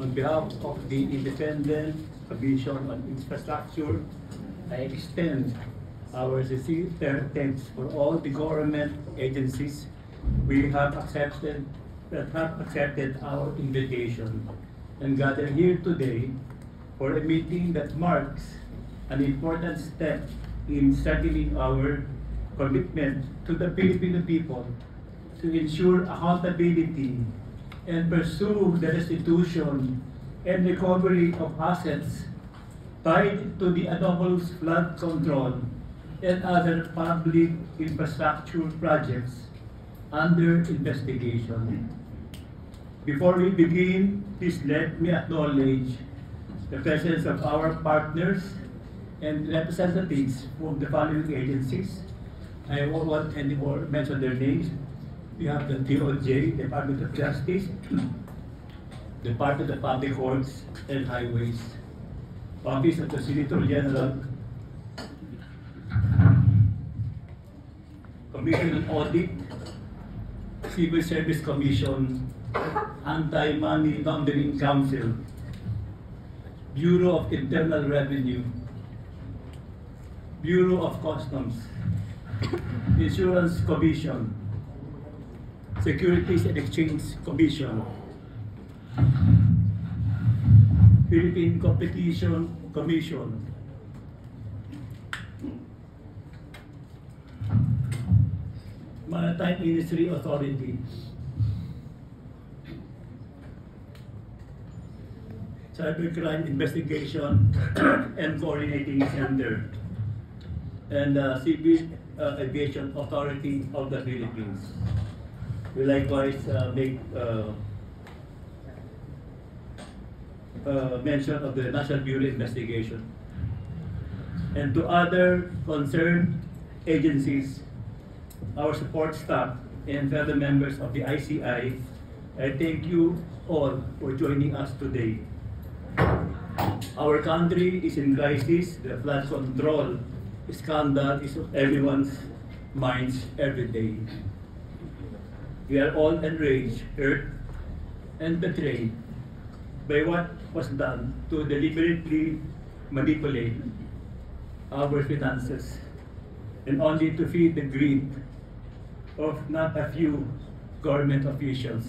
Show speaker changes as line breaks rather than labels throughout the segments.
On behalf of the Independent Commission on Infrastructure, I extend our sincere thanks for all the government agencies that have accepted our invitation and gather here today for a meeting that marks an important step in strengthening our commitment to the Filipino people to ensure accountability and pursue the restitution and recovery of assets tied to the anomalous flood control and other public infrastructure projects under investigation. Before we begin, please let me acknowledge the presence of our partners and representatives from the following agencies. I won't want any more mention their names. We have the DOJ, Department of Justice, Department of Public Works and Highways, Office of the Solicitor General, Commission on Audit, Civil Service Commission, Anti-Money Laundering Council, Bureau of Internal Revenue, Bureau of Customs, Insurance Commission, Securities and Exchange Commission, Philippine Competition Commission, Maritime Industry Authority, Cybercrime Investigation and Coordinating Center, and Civil Aviation Authority of the Philippines. We likewise make mention of the National Bureau of Investigation. And to other concerned agencies, our support staff, and fellow members of the ICI, I thank you all for joining us today. Our country is in crisis. The flood control scandal is on everyone's minds every day. We are all enraged, hurt, and betrayed by what was done to deliberately manipulate our finances and only to feed the greed of not a few government officials.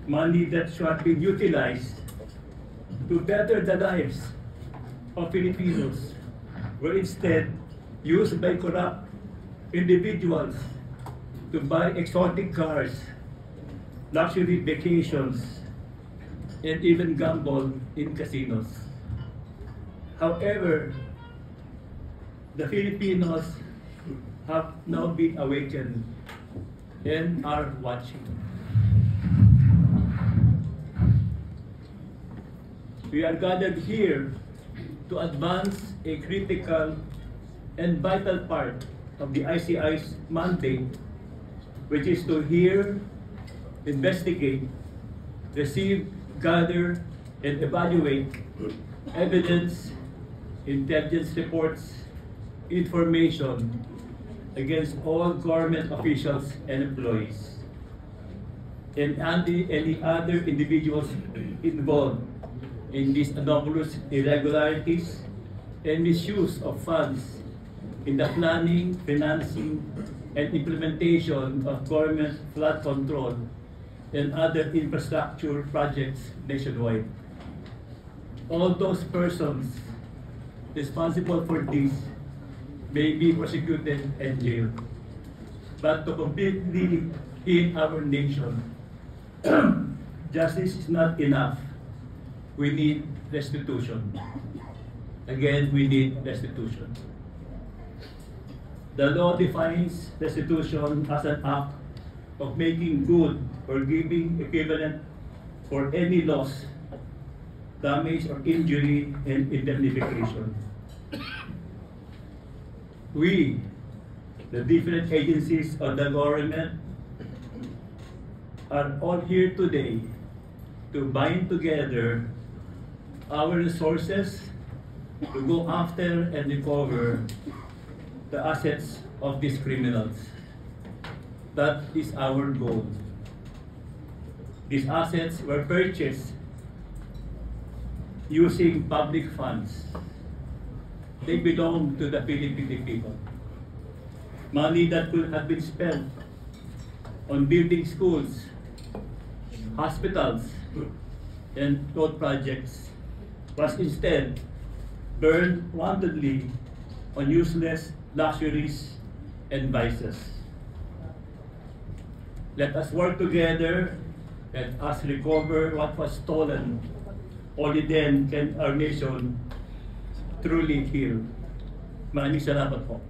Money that should have been utilized to better the lives of Filipinos were instead used by corrupt individuals to buy exotic cars, luxury vacations, and even gamble in casinos. However, the Filipinos have now been awakened and are watching. We are gathered here to advance a critical and vital part of the ICI's mandate, which is to hear, investigate, receive, gather, and evaluate evidence, intelligence reports, information against all government officials and employees, and any other individuals involved in these anomalous irregularities and misuse of funds in the planning, financing, and implementation of government flood control and other infrastructure projects nationwide. All those persons responsible for this may be prosecuted and jailed. But to completely heal our nation, justice is not enough. We need restitution. Again, we need restitution. The law defines restitution as an act of making good or giving equivalent for any loss, damage, or injury and indemnification. We, the different agencies of the government, are all here today to bind together our resources to go after and recover the assets of these criminals. That is our goal. These assets were purchased using public funds. They belong to the Filipino people. Money that could have been spent on building schools, hospitals, and road projects was instead burned wantonly on useless luxuries and vices. Let us work together. Let us recover what was stolen. Only then can our nation truly heal. Maraming salamat po.